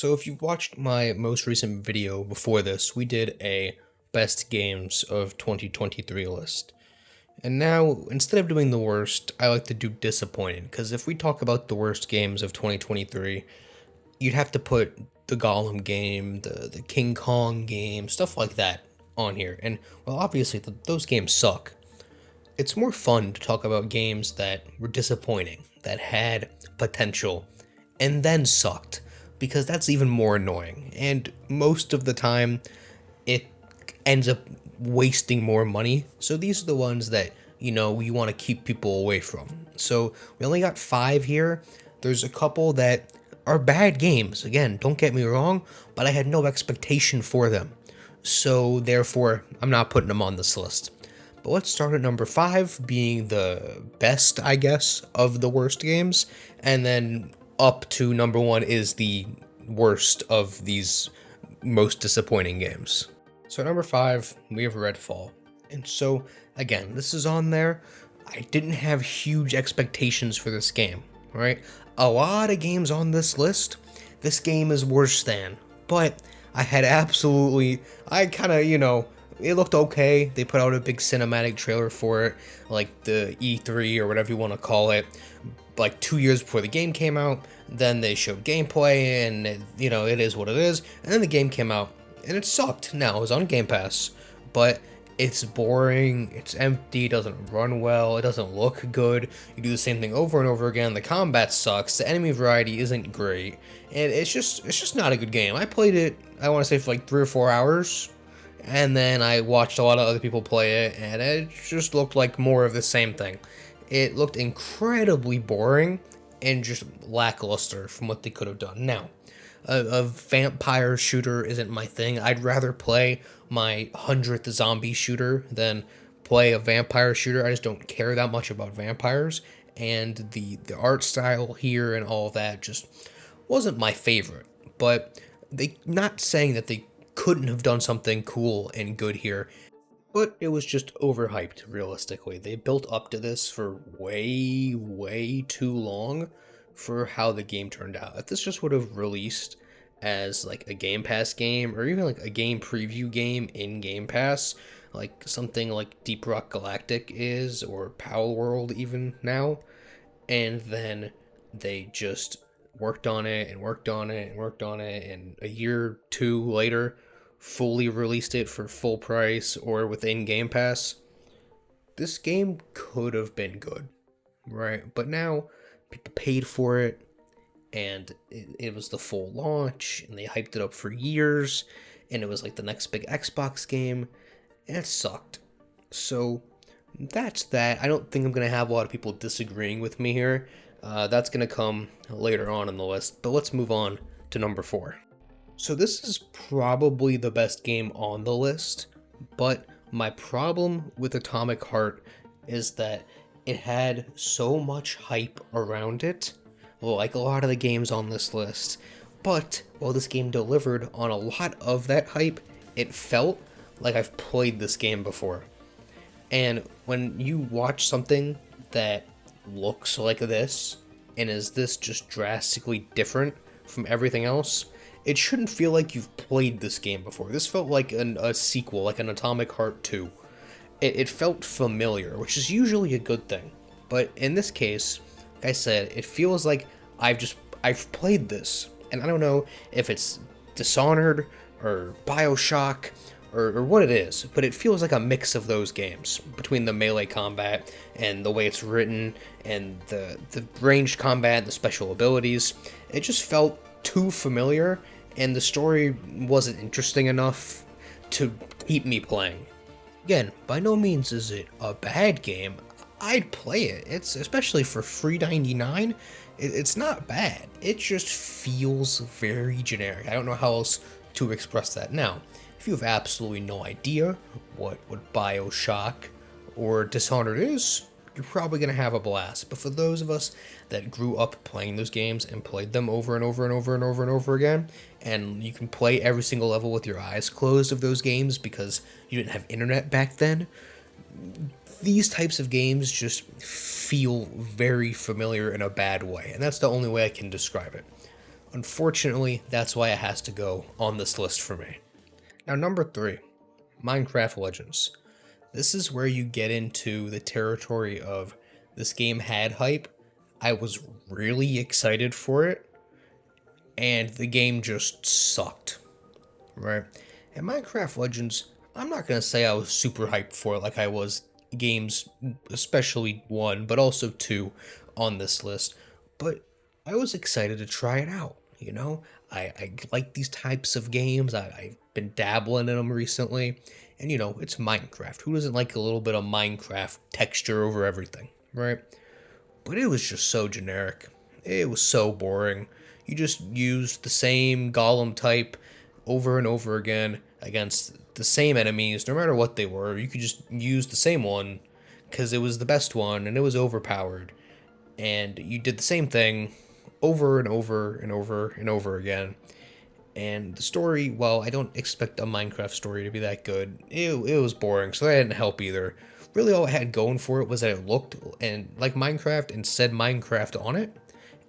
So if you've watched my most recent video before this, we did a best games of 2023 list. And now, instead of doing the worst, I like to do disappointing, because if we talk about the worst games of 2023, you'd have to put the Gollum game, the King Kong game, stuff like that on here. And, well, obviously, those games suck. It's more fun to talk about games that were disappointing, that had potential, and then sucked, because that's even more annoying. And most of the time, it ends up wasting more money. So these are the ones that, we want to keep people away from. So we only got 5 here. There's a couple that are bad games. Again, don't get me wrong, but I had no expectation for them. So therefore, I'm not putting them on this list. But let's start at number 5, being the best, I guess, of the worst games. And then up to number 1 is the worst of these most disappointing games. So number 5, we have Redfall. And so, again, this is on there. I didn't have huge expectations for this game, right? A lot of games on this list, this game is worse than. But I had I kind of, it looked okay. They put out a big cinematic trailer for it, like the E3 or whatever you want to call it, like 2 years before the game came out. Then they showed gameplay, and it is what it is. And then the game came out, and it sucked. Now, it was on Game Pass, but it's boring, it's empty, doesn't run well, it doesn't look good. You do the same thing over and over again. The combat sucks, the enemy variety isn't great, and it's just not a good game. I played it, I want to say, for like 3 or 4 hours, and then I watched a lot of other people play it, and it just looked like more of the same thing. It looked incredibly boring and just lackluster from what they could have done. Now, a vampire shooter isn't my thing. I'd rather play my 100th zombie shooter than play a vampire shooter. I just don't care that much about vampires, and the art style here and all that just wasn't my favorite. But not saying that they couldn't have done something cool and good here, but it was just overhyped, realistically. They built up to this for way too long for how the game turned out. If this just would have released as like a Game Pass game, or even like a game preview game in Game Pass, like something like Deep Rock Galactic is, or Power World even now, and then they just worked on it and worked on it and worked on it, and a year or 2 later fully released it for full price or within Game Pass, this game could have been good, right? But now people paid for it, and it was the full launch, and they hyped it up for years, and it was like the next big Xbox game, and it sucked. So that's that. I don't think I'm going to have a lot of people disagreeing with me here. That's going to come later on in the list, but let's move on to number 4. So this is probably the best game on the list, but my problem with Atomic Heart is that it had so much hype around it, like a lot of the games on this list. But while this game delivered on a lot of that hype, it felt like I've played this game before. And when you watch something that looks like this, and is this just drastically different from everything else, it shouldn't feel like you've played this game before. This felt like a sequel, like an Atomic Heart 2. It felt familiar, which is usually a good thing. But in this case, like I said, it feels like I've played this. And I don't know if it's Dishonored or BioShock or what it is, but it feels like a mix of those games, between the melee combat and the way it's written and the ranged combat and the special abilities. It just felt too familiar, and the story wasn't interesting enough to keep me playing. Again, by no means is it a bad game. I'd play it. It's, especially for $3.99, it's not bad. It just feels very generic. I don't know how else to express that. Now, if you have absolutely no idea what BioShock or Dishonored is, you're probably going to have a blast. But for those of us that grew up playing those games and played them over and over and over and over and over again, and you can play every single level with your eyes closed of those games because you didn't have internet back then, these types of games just feel very familiar in a bad way, and that's the only way I can describe it. Unfortunately, that's why it has to go on this list for me. Now, number 3, Minecraft Legends. This is where you get into the territory of this game had hype. I was really excited for it, and the game just sucked, right? And Minecraft Legends, I'm not going to say I was super hyped for it like I was games, especially 1, but also 2 on this list. But I was excited to try it out, you know? I like these types of games. I've been dabbling in them recently. And, you know, it's Minecraft. Who doesn't like a little bit of Minecraft texture over everything, right? But it was just so generic. It was so boring. You just used the same golem type over and over again against the same enemies, no matter what they were. You could just use the same one because it was the best one and it was overpowered. And you did the same thing over and over and over and over again. And the story, well, I don't expect a Minecraft story to be that good. It was boring, so that didn't help either. Really, all it had going for it was that it looked and like Minecraft and said Minecraft on it,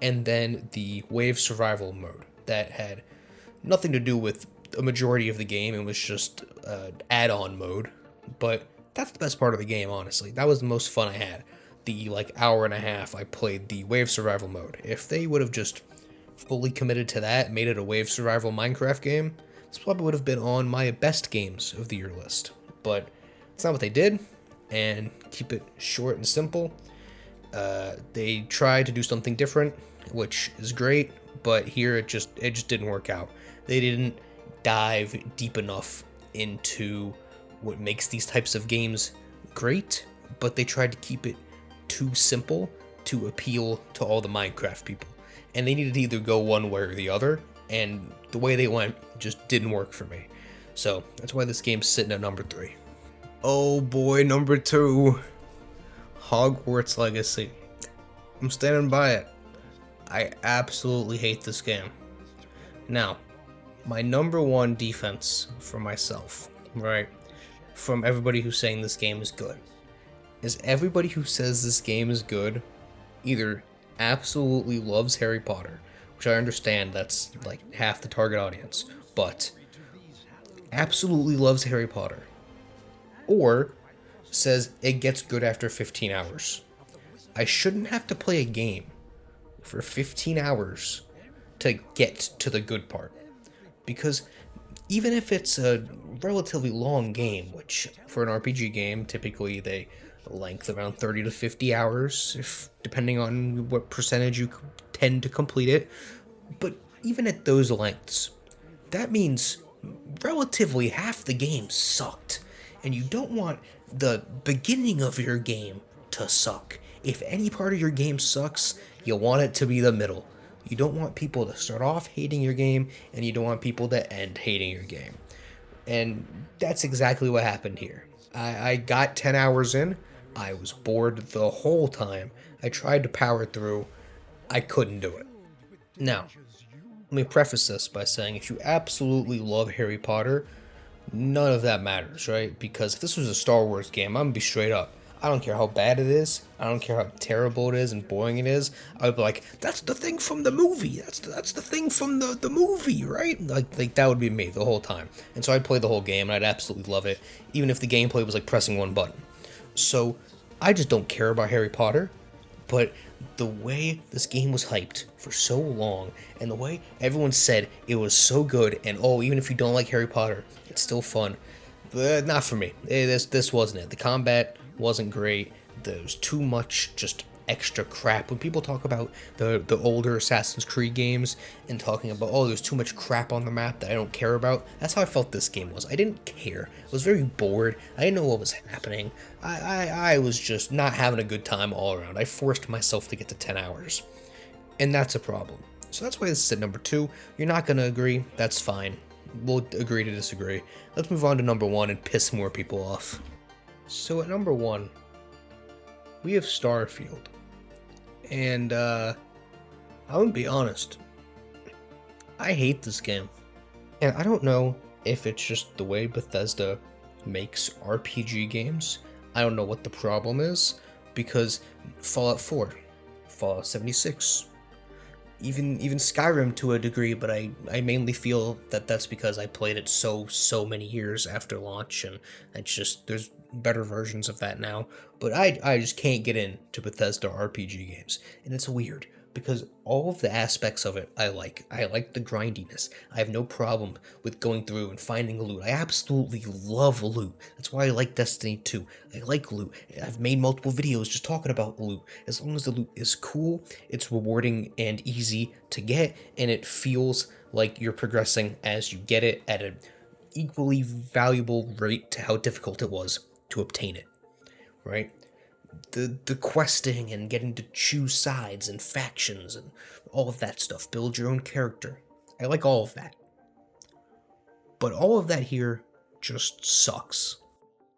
and then the wave survival mode that had nothing to do with a majority of the game. It was just add-on mode, but that's the best part of the game, honestly. That was the most fun I had. The like hour and a half I played the wave survival mode. If they would have just fully committed to that, made it a wave survival Minecraft game, this probably would have been on my best games of the year list. But it's not what they did, and keep it short and simple. They tried to do something different, which is great, but here it just didn't work out. They didn't dive deep enough into what makes these types of games great, but they tried to keep it too simple to appeal to all the Minecraft people. And they needed to either go one way or the other, and the way they went just didn't work for me. So that's why this game's sitting at number 3. Oh boy, number 2, Hogwarts Legacy. I'm standing by it. I absolutely hate this game. Now, my number 1 defense for myself, right, from everybody who's saying this game is good, is everybody who says this game is good either absolutely loves Harry Potter, which I understand that's like half the target audience, but absolutely loves Harry Potter, or says it gets good after 15 hours. I shouldn't have to play a game for 15 hours to get to the good part, because even if it's a relatively long game, which for an RPG game typically they length around 30 to 50 hours, if depending on what percentage you tend to complete it, but even at those lengths, that means relatively half the game sucked, and you don't want the beginning of your game to suck. If any part of your game sucks, you want it to be the middle. You don't want people to start off hating your game, and you don't want people to end hating your game. And that's exactly what happened here. I got 10 hours in, I was bored the whole time. I tried to power through, I couldn't do it. Now, let me preface this by saying if you absolutely love Harry Potter, none of that matters, right? Because if this was a Star Wars game, I'm gonna be straight up. I don't care how bad it is. I don't care how terrible it is and boring it is. I would be like, that's the thing from the movie. That's the thing from the movie, right? Like that would be me the whole time. And so I'd play the whole game and I'd absolutely love it, even if the gameplay was like pressing one button. So I just don't care about Harry Potter, but the way this game was hyped for so long, and the way everyone said it was so good, and oh, even if you don't like Harry Potter, it's still fun. But not for me. This wasn't it. The combat wasn't great. There was too much just extra crap. When people talk about the older Assassin's Creed games and talking about, oh, there's too much crap on the map that I don't care about, that's how I felt this game was. I didn't care. I was very bored. I didn't know what was happening. I was just not having a good time all around. I forced myself to get to 10 hours. And that's a problem. So that's why this is at number 2. You're not going to agree. That's fine. We'll agree to disagree. Let's move on to number 1 and piss more people off. So at number 1, we have Starfield. And I'm gonna be honest, I hate this game. And I don't know if it's just the way Bethesda makes RPG games. I don't know what the problem is, because Fallout 4, Fallout 76, even Skyrim to a degree, but I mainly feel that that's because I played it so many years after launch, and it's just there's better versions of that now. But I just can't get into Bethesda RPG games, and it's weird because all of the aspects of it I like. I like the grindiness. I have no problem with going through and finding loot. I absolutely love loot. That's why I like Destiny 2. I like loot. I've made multiple videos just talking about loot. As long as the loot is cool, it's rewarding and easy to get, and it feels like you're progressing as you get it at an equally valuable rate to how difficult it was to obtain it, right? The questing and getting to choose sides and factions and all of that stuff, build your own character. I like all of that. But all of that here just sucks.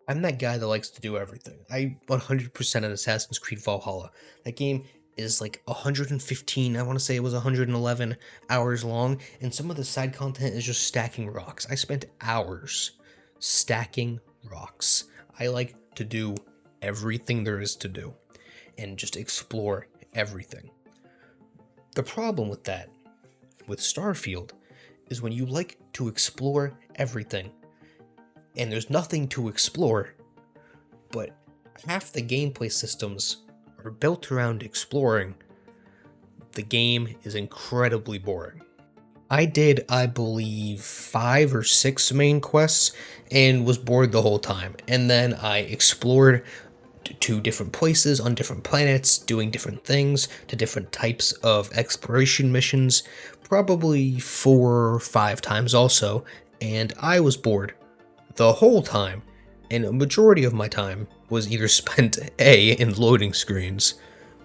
I'm that guy that likes to do everything. I 100% at Assassin's Creed Valhalla. That game is like 115, I want to say it was 111 hours long, and some of the side content is just stacking rocks. I spent hours stacking rocks. I like to do everything there is to do and just explore everything. The problem with that, with Starfield, is when you like to explore everything and there's nothing to explore, but half the gameplay systems are built around exploring, the game is incredibly boring. I did, I believe, 5 or 6 main quests and was bored the whole time. And then I explored to different places on different planets, doing different things, to different types of exploration missions, probably 4 or 5 times also, and I was bored the whole time, and a majority of my time was either spent A, in loading screens,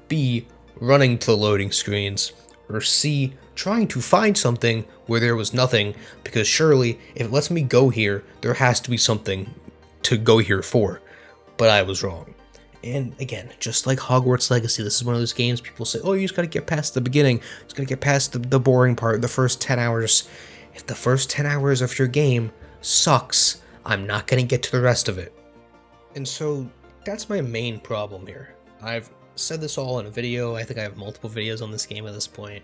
B, running to loading screens, or C, trying to find something where there was nothing, because surely, if it lets me go here, there has to be something to go here for, but I was wrong. And again, just like Hogwarts Legacy, this is one of those games people say, oh, you just gotta get past the beginning, just gotta get past the boring part, the first 10 hours. If the first 10 hours of your game sucks, I'm not gonna get to the rest of it. And so, that's my main problem here. I've said this all in a video. I think I have multiple videos on this game at this point.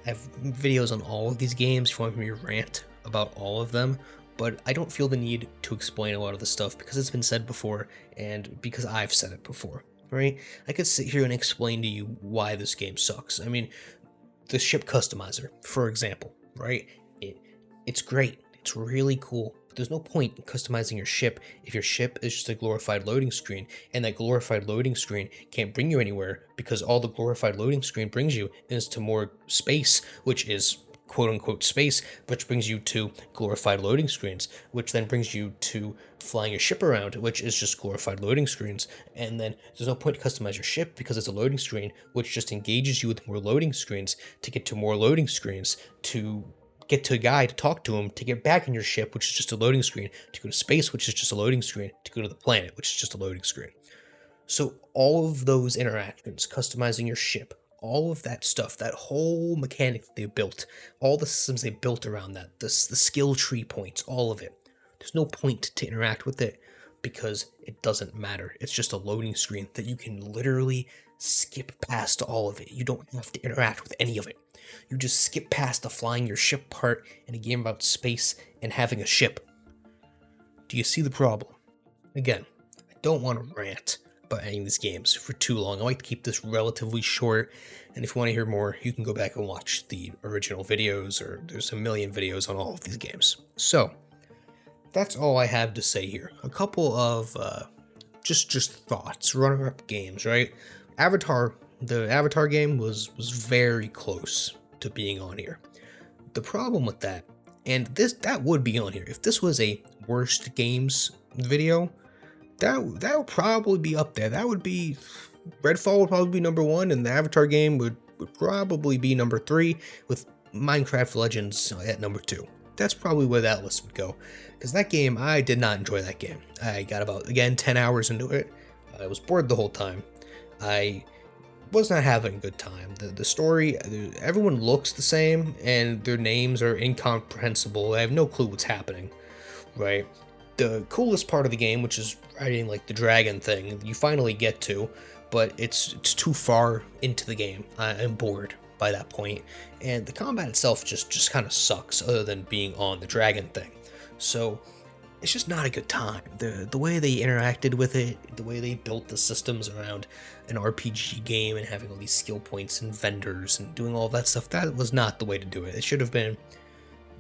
I have videos on all of these games if you want me to rant about all of them, but I don't feel the need to explain a lot of the stuff because it's been said before and because I've said it before, right? I could sit here and explain to you why this game sucks. I mean, the ship customizer, for example, right? It's great. It's really cool. There's no point in customizing your ship if your ship is just a glorified loading screen, and that glorified loading screen can't bring you anywhere because all the glorified loading screen brings you is to more space, which is quote-unquote space, which brings you to glorified loading screens, which then brings you to flying your ship around, which is just glorified loading screens. And then there's no point to customize your ship because it's a loading screen, which just engages you with more loading screens to get to more loading screens, to get to a guy to talk to him, to get back in your ship, which is just a loading screen, to go to space, which is just a loading screen, to go to the planet, which is just a loading screen. So all of those interactions, customizing your ship, all of that stuff, that whole mechanic that they built, all the systems they built around that, the skill tree points, all of it, there's no point to interact with it because it doesn't matter. It's just a loading screen that you can literally skip past all of it. You don't have to interact with any of it. You just skip past the flying your ship part in a game about space and having a ship. Do you see the problem? Again, I don't want to rant about any of these games for too long. I like to keep this relatively short, and if you want to hear more, you can go back and watch the original videos, or there's a million videos on all of these games. So, that's all I have to say here. A couple of just thoughts, runner-up games, right? The Avatar game was very close to being on here. The problem with that, and that would be on here if this was a worst games video, that would probably be up there. That would be Redfall would probably be number 1, and the Avatar game would probably be number 3, with Minecraft Legends at number 2. That's probably where that list would go, because that game, I did not enjoy that game. I got about, again, 10 hours into it. I was bored the whole time. I was not having a good time. The story, everyone looks the same, and their names are incomprehensible. I have no clue what's happening, right? The coolest part of the game, which is riding like the dragon thing, you finally get to, but it's too far into the game. I'm bored. by that point, and the combat itself just kind of sucks, other than being on the dragon thing. So it's just not a good time. The way they interacted with it, the way they built the systems around an RPG game and having all these skill points and vendors and doing all that stuff, that was not the way to do it. It should have been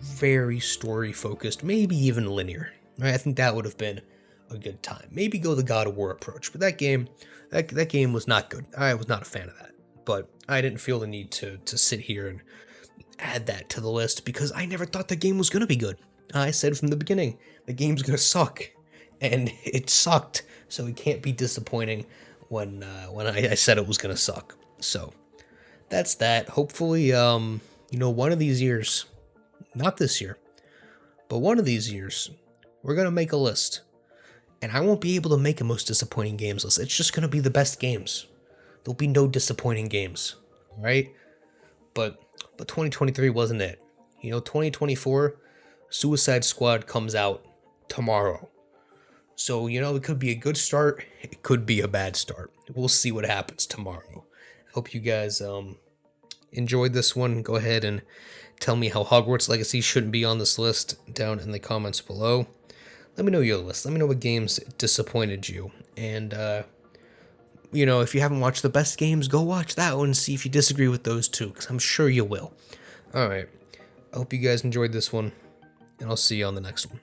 very story focused, maybe even linear. Right? I think that would have been a good time. Maybe go the God of War approach, but that game was not good. I was not a fan of that. But I didn't feel the need to sit here and add that to the list because I never thought the game was going to be good. I said from the beginning, the game's going to suck, and it sucked, so it can't be disappointing when I said it was going to suck. So that's that. Hopefully, one of these years, not this year, but one of these years, we're going to make a list. And I won't be able to make a most disappointing games list. It's just going to be the best games. There'll be no disappointing games, right? But 2023 wasn't it. 2024, Suicide Squad comes out tomorrow. So, it could be a good start. It could be a bad start. We'll see what happens tomorrow. Hope you guys enjoyed this one. Go ahead and tell me how Hogwarts Legacy shouldn't be on this list down in the comments below. Let me know your list. Let me know what games disappointed you. And, if you haven't watched the best games, go watch that one and see if you disagree with those two, because I'm sure you will. Alright, I hope you guys enjoyed this one, and I'll see you on the next one.